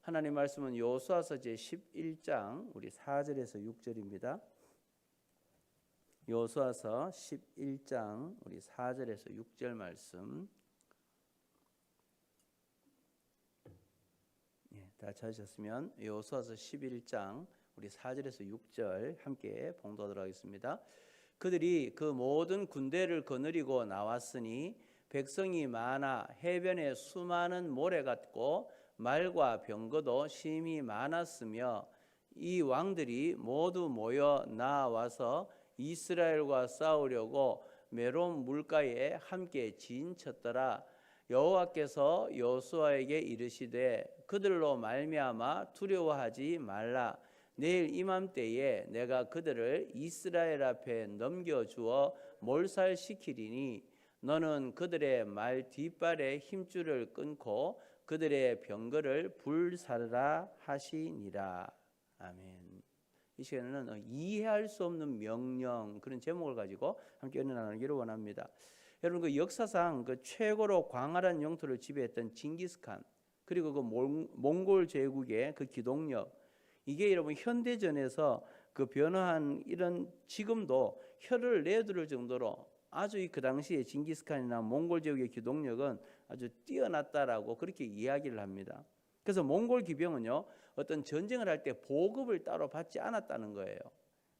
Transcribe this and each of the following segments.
하나님 말씀은 여호수아서 제11장 우리 4절에서 6절입니다. 여호수아서 11장 우리 4절에서 6절 말씀. 다 찾으셨으면 여호수아서 11장 우리 4절에서 6절 함께 봉독하도록 하겠습니다. 그들이 그 모든 군대를 거느리고 나왔으니 백성이 많아 해변에 수많은 모래 같고 말과 병거도 심히 많았으며 이 왕들이 모두 모여 나와서 이스라엘과 싸우려고 메론 물가에 함께 진쳤더라. 여호와께서 여호수아에게 이르시되 그들로 말미암아 두려워하지 말라. 내일 이맘때에 내가 그들을 이스라엘 앞에 넘겨주어 몰살시키리니 너는 그들의 말 뒷발에 힘줄을 끊고 그들의 병거를 불사르라 하시니라. 아멘. 이 시간에는 이해할 수 없는 명령, 그런 제목을 가지고 함께 은혜 나누기를 원합니다. 여러분, 그 역사상 그 최고로 광활한 영토를 지배했던 징기스칸, 그리고 그 몽골 제국의 그 기동력, 이게 여러분 현대전에서 그 변화한 이런 지금도 혀를 내두를 정도로 아주 그 당시에 징기스칸이나 몽골 제국의 기동력은 아주 뛰어났다라고 그렇게 이야기를 합니다. 그래서 몽골 기병은요, 어떤 전쟁을 할 때 보급을 따로 받지 않았다는 거예요.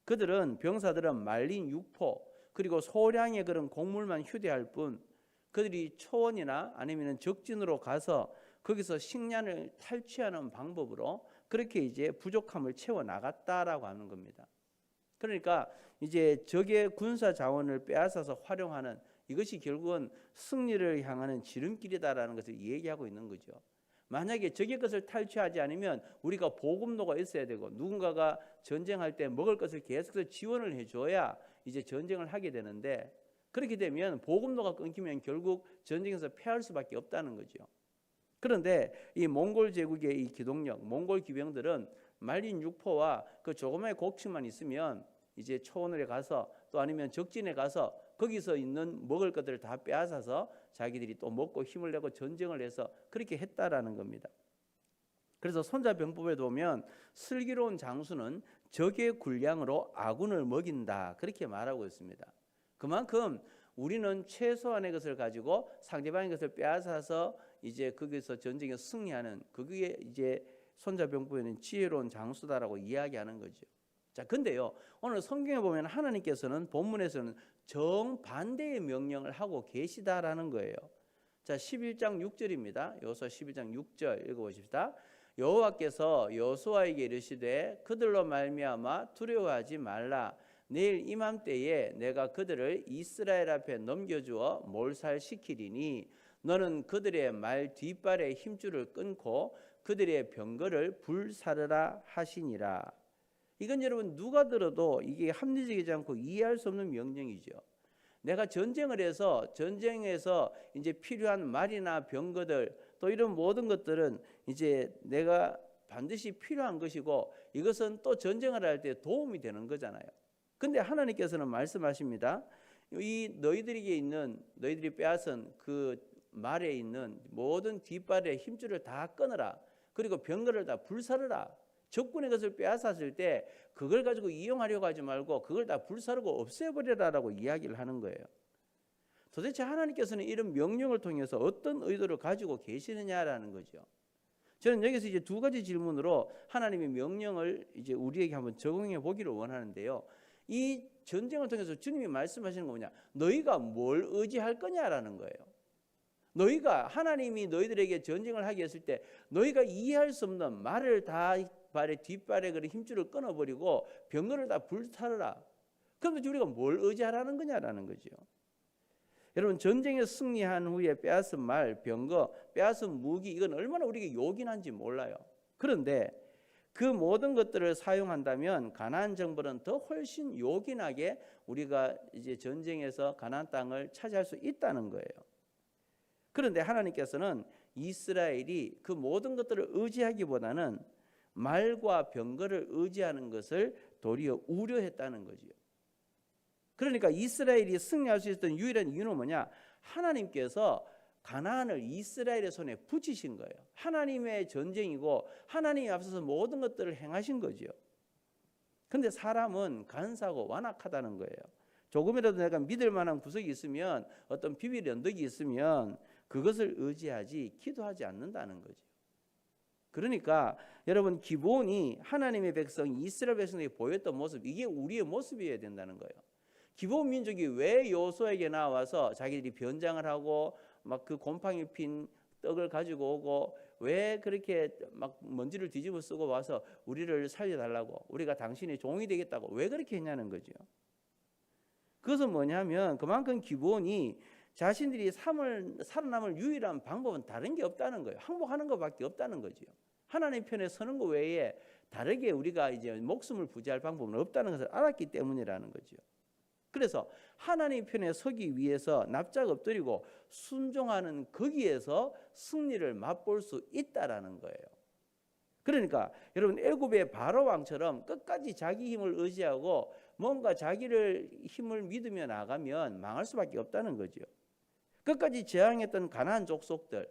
그들은 병사들은 말린 육포 그리고 소량의 그런 곡물만 휴대할 뿐, 그들이 초원이나 아니면 적진으로 가서 거기서 식량을 탈취하는 방법으로 그렇게 이제 부족함을 채워 나갔다라고 하는 겁니다. 그러니까 이제 적의 군사 자원을 빼앗아서 활용하는, 이것이 결국은 승리를 향하는 지름길이다라는 것을 얘기하고 있는 거죠. 만약에 적의 것을 탈취하지 않으면 우리가 보급로가 있어야 되고, 누군가가 전쟁할 때 먹을 것을 계속해서 지원을 해줘야 이제 전쟁을 하게 되는데, 그렇게 되면 보급로가 끊기면 결국 전쟁에서 패할 수밖에 없다는 거죠. 그런데 이 몽골 제국의 이 기동력, 몽골 기병들은 말린 육포와 그 조그마한 곡식만 있으면 이제 초원에 가서 또 아니면 적진에 가서 거기서 있는 먹을 것들을 다 빼앗아서 자기들이 또 먹고 힘을 내고 전쟁을 해서 그렇게 했다라는 겁니다. 그래서 손자병법에 보면 슬기로운 장수는 적의 군량으로 아군을 먹인다, 그렇게 말하고 있습니다. 그만큼 우리는 최소한의 것을 가지고 상대방의 것을 빼앗아서 이제 거기서 전쟁에 승리하는, 그게 이제 손자병법에는 지혜로운 장수다라고 이야기하는 거죠. 자, 근데요, 오늘 성경에 보면 하나님께서는 본문에서는 정반대의 명령을 하고 계시다라는 거예요. 자, 11장 6절입니다. 여호수아 11장 6절 읽어보십시다. 여호와께서 여호수아에게 이르시되 그들로 말미암아 두려워하지 말라. 내일 이맘때에 내가 그들을 이스라엘 앞에 넘겨주어 몰살시키리니 너는 그들의 말 뒷발에 힘줄을 끊고 그들의 병거를 불사르라 하시니라. 이건 여러분 누가 들어도 이게 합리적이지 않고 이해할 수 없는 명령이죠. 내가 전쟁을 해서 전쟁에서 이제 필요한 말이나 병거들 또 이런 모든 것들은 이제 내가 반드시 필요한 것이고, 이것은 또 전쟁을 할 때 도움이 되는 거잖아요. 근데 하나님께서는 말씀하십니다. 이 너희들에게 있는, 너희들이 빼앗은 그 말에 있는 모든 뒷발의 힘줄을 다 끊어라. 그리고 병거를 다 불사르라. 적군의 것을 빼앗았을 때 그걸 가지고 이용하려고 하지 말고 그걸 다 불사르고 없애버려라라고 이야기를 하는 거예요. 도대체 하나님께서는 이런 명령을 통해서 어떤 의도를 가지고 계시느냐라는 거죠. 저는 여기서 이제 두 가지 질문으로 하나님의 명령을 이제 우리에게 한번 적용해 보기를 원하는데요. 이 전쟁을 통해서 주님이 말씀하시는 거 뭐냐? 너희가 뭘 의지할 거냐라는 거예요. 너희가, 하나님이 너희들에게 전쟁을 하게 했을 때 너희가 이해할 수 없는 말을 다 발에 뒷발에 그런 힘줄을 끊어버리고 병거를 다 불타르라. 그럼 우리가 뭘 의지하라는 거냐라는 거죠. 여러분, 전쟁에 승리한 후에 빼앗은 말, 병거, 빼앗은 무기, 이건 얼마나 우리에게 요긴한지 몰라요. 그런데 그 모든 것들을 사용한다면 가나안 정벌은 더 훨씬 요긴하게 우리가 이제 전쟁에서 가나안 땅을 차지할 수 있다는 거예요. 그런데 하나님께서는 이스라엘이 그 모든 것들을 의지하기보다는 말과 병거를 의지하는 것을 도리어 우려했다는 거죠. 그러니까 이스라엘이 승리할 수 있었던 유일한 이유는 뭐냐? 하나님께서 가나안을 이스라엘의 손에 붙이신 거예요. 하나님의 전쟁이고 하나님이 앞서서 모든 것들을 행하신 거죠. 그런데 사람은 간사하고 완악하다는 거예요. 조금이라도 내가 믿을 만한 구석이 있으면, 어떤 비밀 언덕이 있으면 그것을 의지하지 기도하지 않는다는 거죠. 그러니까 여러분, 기본이 하나님의 백성 이스라엘 백성에게 보였던 모습, 이게 우리의 모습이어야 된다는 거예요. 기본 민족이 왜 여호수아에게 나와서 자기들이 변장을 하고 막 그 곰팡이 핀 떡을 가지고 오고, 왜 그렇게 막 먼지를 뒤집어 쓰고 와서 우리를 살려달라고, 우리가 당신의 종이 되겠다고 왜 그렇게 했냐는 거죠. 그것은 뭐냐면 그만큼 기본이 자신들이 살아남을 유일한 방법은 다른 게 없다는 거예요. 항복하는 것밖에 없다는 거죠. 하나님 편에 서는 것 외에 다르게 우리가 이제 목숨을 부지할 방법은 없다는 것을 알았기 때문이라는 거죠. 그래서 하나님 편에 서기 위해서 납작 엎드리고 순종하는 거기에서 승리를 맛볼 수 있다라는 거예요. 그러니까 여러분, 애굽의 바로 왕처럼 끝까지 자기 힘을 의지하고 뭔가 자기를 힘을 믿으며 나가면 망할 수밖에 없다는 거죠. 끝까지 저항했던 가나안 족속들,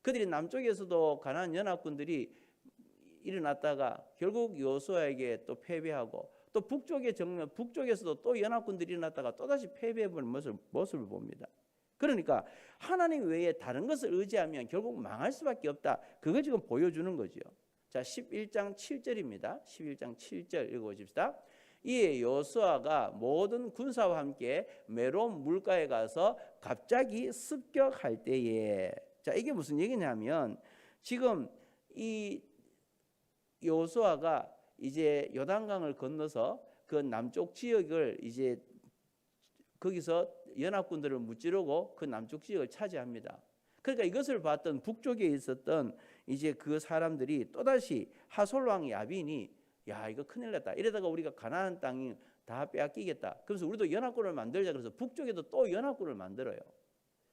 그들이 남쪽에서도 가나안 연합군들이 일어났다가 결국 여호수아에게 또 패배하고, 또 북쪽에서도 또 연합군들이 일어났다가 또다시 패배해버린 모습을 봅니다. 그러니까 하나님 외에 다른 것을 의지하면 결국 망할 수밖에 없다. 그걸 지금 보여주는 거죠. 자, 11장 7절입니다. 11장 7절 읽어보십시다. 이에 여호수아가 모든 군사와 함께 메론 물가에 가서 갑자기 습격할 때에, 자, 이게 무슨 얘기냐면 지금 이 여호수아가 이제 요단강을 건너서 그 남쪽 지역을 이제 거기서 연합군들을 무찌르고 그 남쪽 지역을 차지합니다. 그러니까 이것을 봤던 북쪽에 있었던 이제 그 사람들이 또다시 하솔 왕 야빈이, 야, 이거 큰일 났다, 이러다가 우리가 가나안 땅이 다 빼앗기겠다, 그래서 우리도 연합군을 만들자, 그래서 북쪽에도 또 연합군을 만들어요.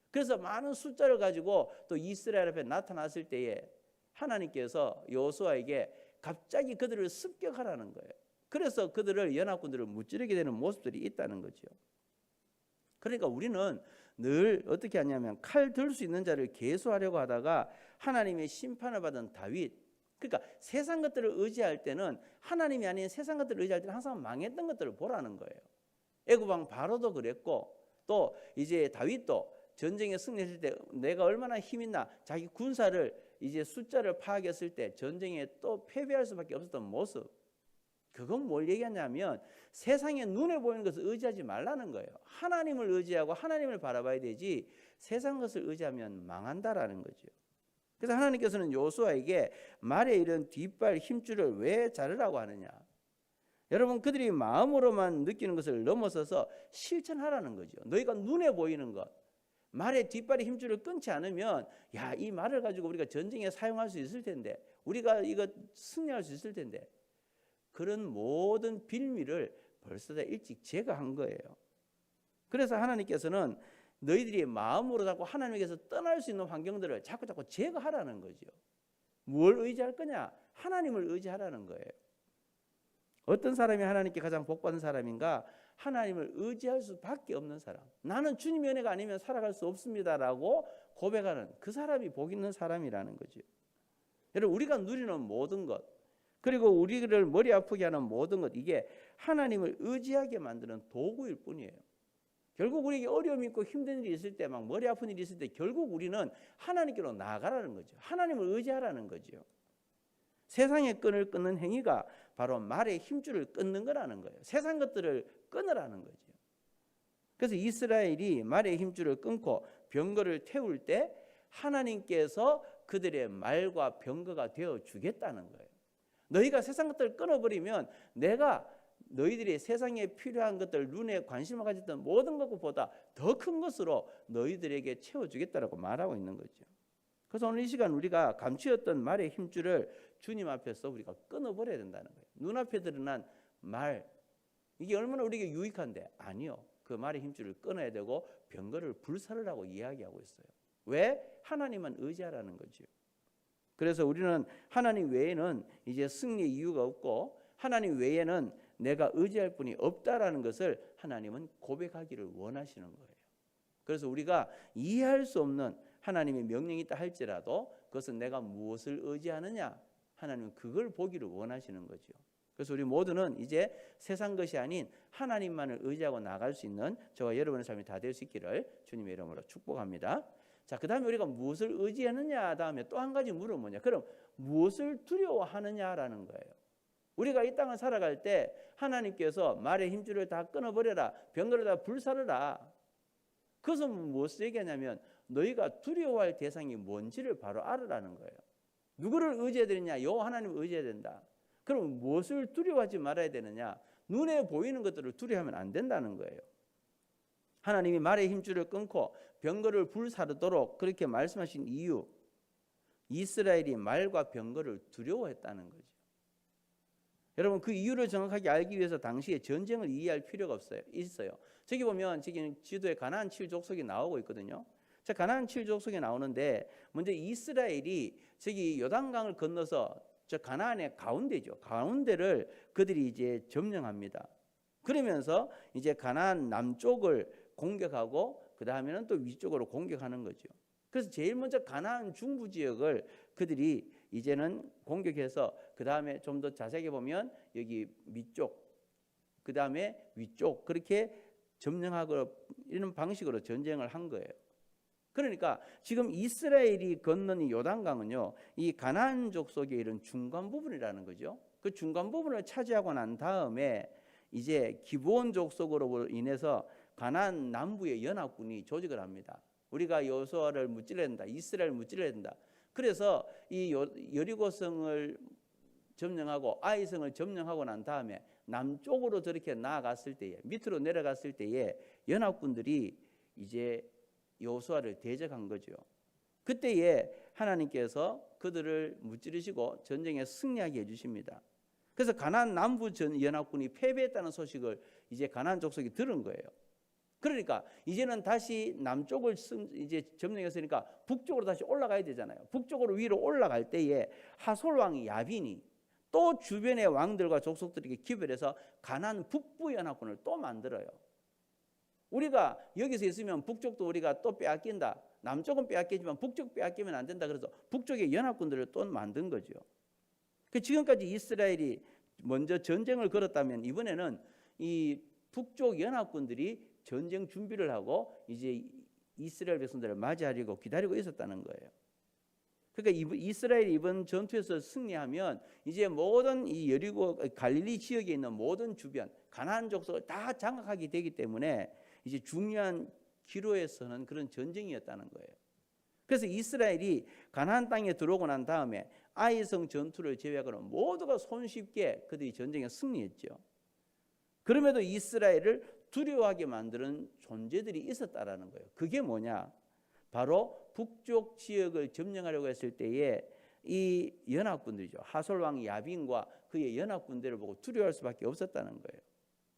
그래서 많은 숫자를 가지고 또 이스라엘 앞에 나타났을 때에 하나님께서 여호수아에게 갑자기 그들을 습격하라는 거예요. 그래서 그들을, 연합군들을 무찌르게 되는 모습들이 있다는 거죠. 그러니까 우리는 늘 어떻게 하냐면 칼 들 수 있는 자를 계수하려고 하다가 하나님의 심판을 받은 다윗, 그러니까 세상 것들을 의지할 때는, 하나님이 아닌 세상 것들을 의지할 때는 항상 망했던 것들을 보라는 거예요. 애굽 왕 바로도 그랬고, 또 이제 다윗도 전쟁에 승리했을 때 내가 얼마나 힘 있나, 자기 군사를 이제 숫자를 파악했을 때 전쟁에 또 패배할 수밖에 없었던 모습, 그건 뭘 얘기하냐면 세상에 눈에 보이는 것을 의지하지 말라는 거예요. 하나님을 의지하고 하나님을 바라봐야 되지 세상 것을 의지하면 망한다라는 거죠. 그래서 하나님께서는 여호수아에게 말에 이른 뒷발 힘줄을 왜 자르라고 하느냐, 여러분, 그들이 마음으로만 느끼는 것을 넘어서서 실천하라는 거죠. 너희가 눈에 보이는 것, 말의 뒷발의 힘줄을 끊지 않으면, 야, 이 말을 가지고 우리가 전쟁에 사용할 수 있을 텐데, 우리가 이거 승리할 수 있을 텐데, 그런 모든 빌미를 벌써 다 일찍 제거한 거예요. 그래서 하나님께서는 너희들이 마음으로 자꾸 하나님께서 떠날 수 있는 환경들을 자꾸 제거하라는 거죠. 뭘 의지할 거냐? 하나님을 의지하라는 거예요. 어떤 사람이 하나님께 가장 복받은 사람인가? 하나님을 의지할 수밖에 없는 사람. 나는 주님의 은혜가 아니면 살아갈 수 없습니다라고 고백하는 그 사람이 복 있는 사람이라는 거죠. 여러분, 우리가 누리는 모든 것, 그리고 우리를 머리 아프게 하는 모든 것, 이게 하나님을 의지하게 만드는 도구일 뿐이에요. 결국 우리에게 어려움이 있고 힘든 일이 있을 때, 막 머리 아픈 일이 있을 때 결국 우리는 하나님께로 나아가라는 거죠. 하나님을 의지하라는 거죠. 세상의 끈을 끊는 행위가 바로 말의 힘줄을 끊는 거라는 거예요. 세상 것들을 끊으라는 거죠. 그래서 이스라엘이 말의 힘줄을 끊고 병거를 태울 때 하나님께서 그들의 말과 병거가 되어 주겠다는 거예요. 너희가 세상 것들을 끊어버리면 내가 너희들이 세상에 필요한 것들, 눈에 관심을 가졌던 모든 것보다 더 큰 것으로 너희들에게 채워주겠다라고 말하고 있는 거죠. 그래서 오늘 이 시간 우리가 감추었던 말의 힘줄을 주님 앞에서 우리가 끊어버려야 된다는 거예요. 눈앞에 드러난 말, 이게 얼마나 우리에게 유익한데, 아니요, 그 말의 힘줄을 끊어야 되고 병거를 불살으라고 이야기하고 있어요. 왜? 하나님만 의지하라는 거죠. 그래서 우리는 하나님 외에는 이제 승리의 이유가 없고, 하나님 외에는 내가 의지할 분이 없다라는 것을 하나님은 고백하기를 원하시는 거예요. 그래서 우리가 이해할 수 없는 하나님의 명령이 있다 할지라도 그것은 내가 무엇을 의지하느냐, 하나님은 그걸 보기를 원하시는 거죠. 그래서 우리 모두는 이제 세상 것이 아닌 하나님만을 의지하고 나갈 수 있는 저와 여러분의 삶이 다 될 수 있기를 주님의 이름으로 축복합니다. 자, 그 다음에 우리가 무엇을 의지하느냐 다음에 또 한 가지 물은 뭐냐, 그럼 무엇을 두려워하느냐라는 거예요. 우리가 이 땅을 살아갈 때 하나님께서 말의 힘줄을 다 끊어버려라, 병거를 다 불사르라, 그것은 무엇을 얘기하냐면 너희가 두려워할 대상이 뭔지를 바로 알으라는 거예요. 누구를 의지해야 되느냐? 여호와 하나님을 의지해야 된다. 그럼 무엇을 두려워하지 말아야 되느냐? 눈에 보이는 것들을 두려워하면 안 된다는 거예요. 하나님이 말의 힘줄을 끊고 병거를 불사르도록 그렇게 말씀하신 이유, 이스라엘이 말과 병거를 두려워했다는 거죠. 여러분, 그 이유를 정확하게 알기 위해서 당시에 전쟁을 이해할 필요가 있어요. 저기 보면 지금 지도에 가나안 7족속이 나오고 있거든요. 자, 가나안 7족속이 나오는데 먼저 이스라엘이 저기 요단강을 건너서 저 가나안의 가운데죠. 가운데를 그들이 이제 점령합니다. 그러면서 이제 가나안 남쪽을 공격하고 그 다음에는 또 위쪽으로 공격하는 거죠. 그래서 제일 먼저 가나안 중부 지역을 그들이 이제는 공격해서 그 다음에 좀 더 자세하게 보면 여기 밑쪽, 그 다음에 위쪽 그렇게 점령하고 이런 방식으로 전쟁을 한 거예요. 그러니까 지금 이스라엘이 건넌 이 요단강은요, 이 가나안 족속의 이런 중간 부분이라는 거죠. 그 중간 부분을 차지하고 난 다음에 이제 기브온 족속으로 인해서 가나안 남부의 연합군이 조직을 합니다. 우리가 여호수아를 무찔러야 된다, 이스라엘을 무찔러야 된다. 그래서 이 여리고성을 점령하고 아이성을 점령하고 난 다음에 남쪽으로 저렇게 나아갔을 때에, 밑으로 내려갔을 때에 연합군들이 이제 여호수아를 대적한 거죠. 그때에 하나님께서 그들을 무찌르시고 전쟁에 승리하게 해주십니다. 그래서 가나안 남부 전 연합군이 패배했다는 소식을 이제 가나안 족속이 들은 거예요. 그러니까 이제는 다시 남쪽을 이제 점령했으니까 북쪽으로 다시 올라가야 되잖아요. 북쪽으로 위로 올라갈 때에 하솔 왕 야빈이 또 주변의 왕들과 족속들에게 기별해서 가나안 북부 연합군을 또 만들어요. 우리가 여기서 있으면 북쪽도 우리가 또 빼앗긴다, 남쪽은 빼앗기지만 북쪽 빼앗기면 안 된다, 그래서 북쪽의 연합군들을 또 만든 거죠. 지금까지 이스라엘이 먼저 전쟁을 걸었다면 이번에는 이 북쪽 연합군들이 전쟁 준비를 하고 이제 이스라엘 백성들을 맞이하려고 기다리고 있었다는 거예요. 그러니까 이스라엘이 이번 전투에서 승리하면 이제 모든 이 여리고 갈릴리 지역에 있는 모든 주변 가나안 족속을 다 장악하게 되기 때문에 이제 중요한 기로에 서는 그런 전쟁이었다는 거예요. 그래서 이스라엘이 가나안 땅에 들어오고 난 다음에 아이성 전투를 제외하고는 모두가 손쉽게 그들이 전쟁에 승리했죠. 그럼에도 이스라엘을 두려워하게 만드는 존재들이 있었다라는 거예요. 그게 뭐냐? 바로 북쪽 지역을 점령하려고 했을 때에 이 연합군들이죠. 하솔 왕 야빈과 그의 연합군들을 보고 두려워할 수밖에 없었다는 거예요.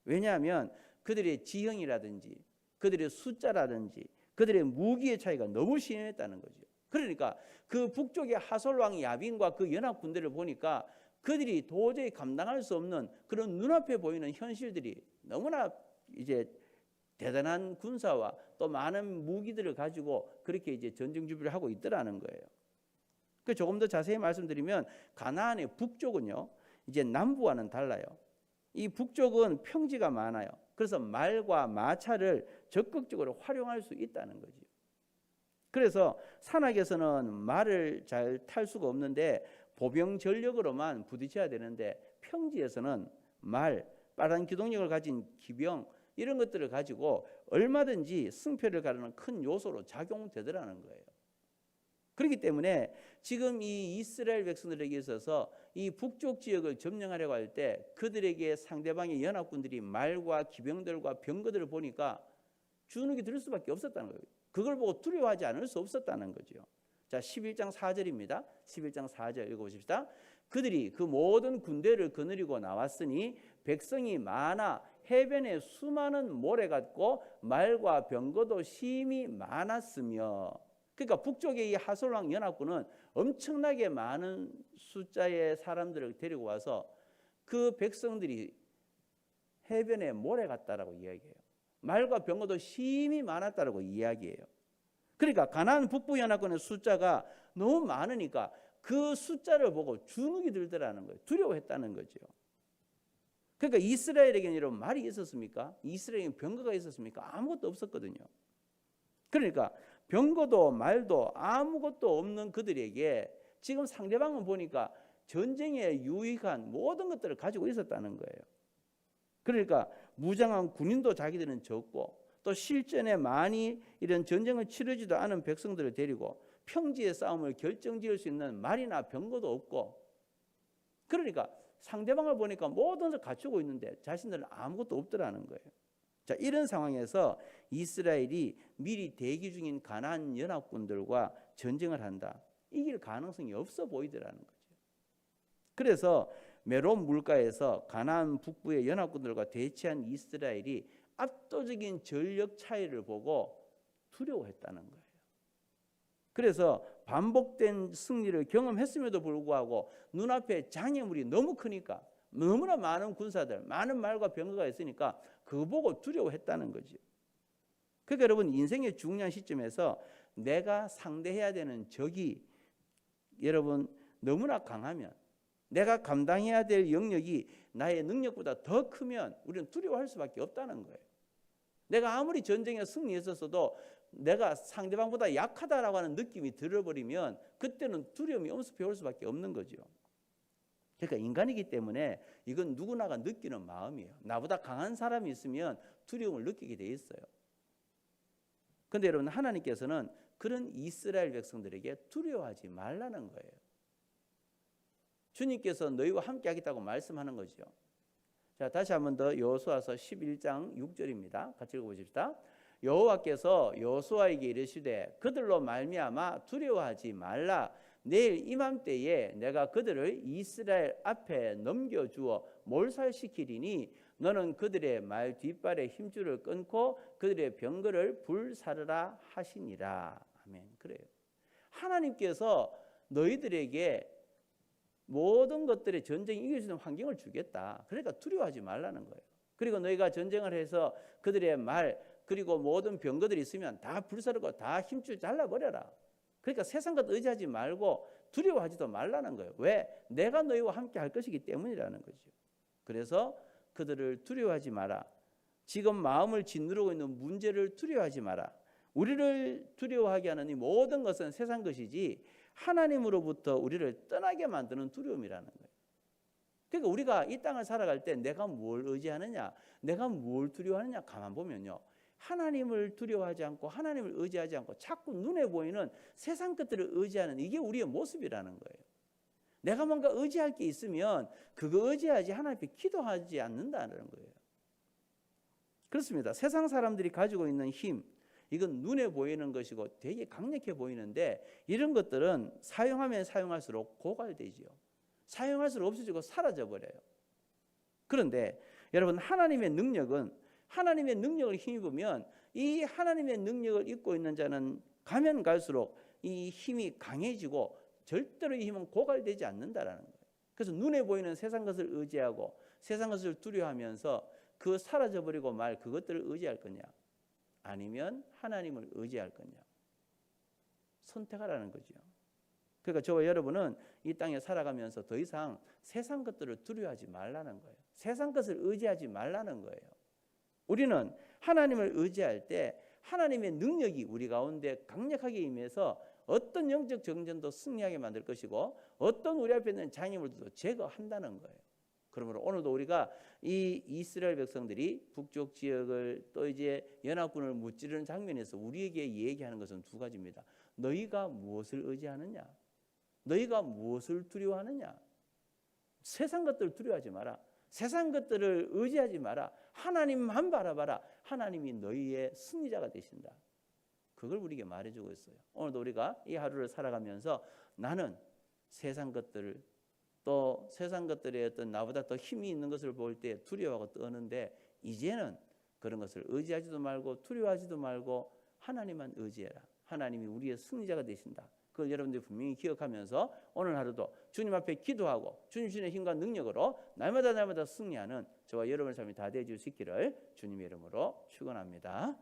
왜냐하면 그들의 지형이라든지 그들의 숫자라든지 그들의 무기의 차이가 너무 심했다는 거죠. 그러니까 그 북쪽의 하솔 왕 야빈과 그 연합군들을 보니까 그들이 도저히 감당할 수 없는 그런 눈앞에 보이는 현실들이 너무나 이제 대단한 군사와 또 많은 무기들을 가지고 그렇게 이제 전쟁 준비를 하고 있더라는 거예요. 그 조금 더 자세히 말씀드리면 가나안의 북쪽은요, 이제 남부와는 달라요. 이 북쪽은 평지가 많아요. 그래서 말과 마차를 적극적으로 활용할 수 있다는 거죠. 그래서 산악에서는 말을 잘 탈 수가 없는데 보병 전력으로만 부딪혀야 되는데 평지에서는 말, 빠른 기동력을 가진 기병 이런 것들을 가지고 얼마든지 승패를 가르는 큰 요소로 작용되더라는 거예요. 그렇기 때문에 지금 이 이스라엘 백성들에게 있어서 이 북쪽 지역을 점령하려고 할 때 그들에게 상대방의 연합군들이 말과 기병들과 병거들을 보니까 주눅이 들 수밖에 없었다는 거예요. 그걸 보고 두려워하지 않을 수 없었다는 거죠. 자, 11장 4절입니다. 11장 4절 읽어보십시다. 그들이 그 모든 군대를 거느리고 나왔으니 백성이 많아 해변에 수많은 모래 같고 말과 병거도 심히 많았으며. 그러니까 북쪽의 이 하솔왕 연합군은 엄청나게 많은 숫자의 사람들을 데리고 와서 그 백성들이 해변에 모래 같다라고 이야기해요. 말과 병거도 심히 많았다라고 이야기해요. 그러니까 가나안 북부 연합군의 숫자가 너무 많으니까 그 숫자를 보고 주눅이 들더라는 거예요. 두려워했다는 거죠. 그러니까 이스라엘에게는 이런 말이 있었습니까? 이스라엘에게는 병거가 있었습니까? 아무것도 없었거든요. 그러니까 병거도 말도 아무것도 없는 그들에게 지금 상대방은 보니까 전쟁에 유익한 모든 것들을 가지고 있었다는 거예요. 그러니까 무장한 군인도 자기들은 적고 또 실전에 많이 이런 전쟁을 치르지도 않은 백성들을 데리고 평지의 싸움을 결정지을 수 있는 말이나 병거도 없고, 그러니까 상대방을 보니까 모든 것을 갖추고 있는데 자신들은 아무것도 없더라는 거예요. 자, 이런 상황에서 이스라엘이 미리 대기 중인 가나안 연합군들과 전쟁을 한다. 이길 가능성이 없어 보이더라는 거죠. 그래서 메론 물가에서 가나안 북부의 연합군들과 대치한 이스라엘이 압도적인 전력 차이를 보고 두려워했다는 거예요. 그래서 반복된 승리를 경험했음에도 불구하고 눈앞에 장애물이 너무 크니까, 너무나 많은 군사들, 많은 말과 병거가 있으니까 그거 보고 두려워했다는 거죠. 그러니까 여러분, 인생의 중요한 시점에서 내가 상대해야 되는 적이 여러분 너무나 강하면, 내가 감당해야 될 영역이 나의 능력보다 더 크면 우리는 두려워할 수밖에 없다는 거예요. 내가 아무리 전쟁에 승리했었어도 내가 상대방보다 약하다라고 하는 느낌이 들어버리면 그때는 두려움이 엄습해 올 수밖에 없는 거죠. 그러니까 인간이기 때문에 이건 누구나가 느끼는 마음이에요. 나보다 강한 사람이 있으면 두려움을 느끼게 돼 있어요. 그런데 여러분, 하나님께서는 그런 이스라엘 백성들에게 두려워하지 말라는 거예요. 주님께서 너희와 함께 하겠다고 말씀하는 거죠. 자, 다시 한번 더 여호수아서 11장 6절입니다. 같이 읽어보십시다. 여호와께서 여호수아에게 이르시되 그들로 말미암아 두려워하지 말라. 내일 이맘때에 내가 그들을 이스라엘 앞에 넘겨주어 몰살시키리니 너는 그들의 말 뒷발에 힘줄을 끊고 그들의 병거를 불사르라 하시니라. 아멘. 그래요. 하나님께서 너희들에게 모든 것들의 전쟁이 이길 수 있는 환경을 주겠다. 그러니까 두려워하지 말라는 거예요. 그리고 너희가 전쟁을 해서 그들의 말 그리고 모든 병거들이 있으면 다 불사르고 다 힘줄 잘라버려라. 그러니까 세상 것 의지하지 말고 두려워하지도 말라는 거예요. 왜? 내가 너희와 함께 할 것이기 때문이라는 거죠. 그래서 그들을 두려워하지 마라. 지금 마음을 짓누르고 있는 문제를 두려워하지 마라. 우리를 두려워하게 하는 이 모든 것은 세상 것이지 하나님으로부터 우리를 떠나게 만드는 두려움이라는 거예요. 그러니까 우리가 이 땅을 살아갈 때 내가 뭘 의지하느냐, 내가 뭘 두려워하느냐 가만 보면요, 하나님을 두려워하지 않고 하나님을 의지하지 않고 자꾸 눈에 보이는 세상 것들을 의지하는 이게 우리의 모습이라는 거예요. 내가 뭔가 의지할 게 있으면 그거 의지하지 하나님 앞에 기도하지 않는다는 거예요. 그렇습니다. 세상 사람들이 가지고 있는 힘, 이건 눈에 보이는 것이고 되게 강력해 보이는데 이런 것들은 사용하면 사용할수록 고갈되지요. 사용할수록 없어지고 사라져버려요. 그런데 여러분, 하나님의 능력은, 하나님의 능력을 힘입으면 이 하나님의 능력을 입고 있는 자는 가면 갈수록 이 힘이 강해지고 절대로 이 힘은 고갈되지 않는다라는 거예요. 그래서 눈에 보이는 세상 것을 의지하고 세상 것을 두려워하면서 그 사라져버리고 말 그것들을 의지할 거냐, 아니면 하나님을 의지할 거냐, 선택하라는 거죠. 그러니까 저와 여러분은 이 땅에 살아가면서 더 이상 세상 것들을 두려워하지 말라는 거예요. 세상 것을 의지하지 말라는 거예요. 우리는 하나님을 의지할 때 하나님의 능력이 우리 가운데 강력하게 임해서 어떤 영적 정전도 승리하게 만들 것이고 어떤 우리 앞에 있는 장애물도 제거한다는 거예요. 그러므로 오늘도 우리가 이 이스라엘 백성들이 북쪽 지역을 또 이제 연합군을 무찌르는 장면에서 우리에게 얘기하는 것은 두 가지입니다. 너희가 무엇을 의지하느냐? 너희가 무엇을 두려워하느냐? 세상 것들을 두려워하지 마라. 세상 것들을 의지하지 마라. 하나님만 바라봐라. 하나님이 너희의 승리자가 되신다. 그걸 우리에게 말해주고 있어요. 오늘도 우리가 이 하루를 살아가면서 나는 세상 것들을, 또 세상 것들의 어떤 나보다 더 힘이 있는 것을 볼 때 두려워하고 떠는데 이제는 그런 것을 의지하지도 말고 두려워하지도 말고 하나님만 의지해라. 하나님이 우리의 승리자가 되신다. 그걸 여러분들이 분명히 기억하면서 오늘 하루도 주님 앞에 기도하고 주님 주신의 힘과 능력으로 날마다 승리하는 저와 여러분의 삶이 다 되어질 수 있기를 주님의 이름으로 축원합니다.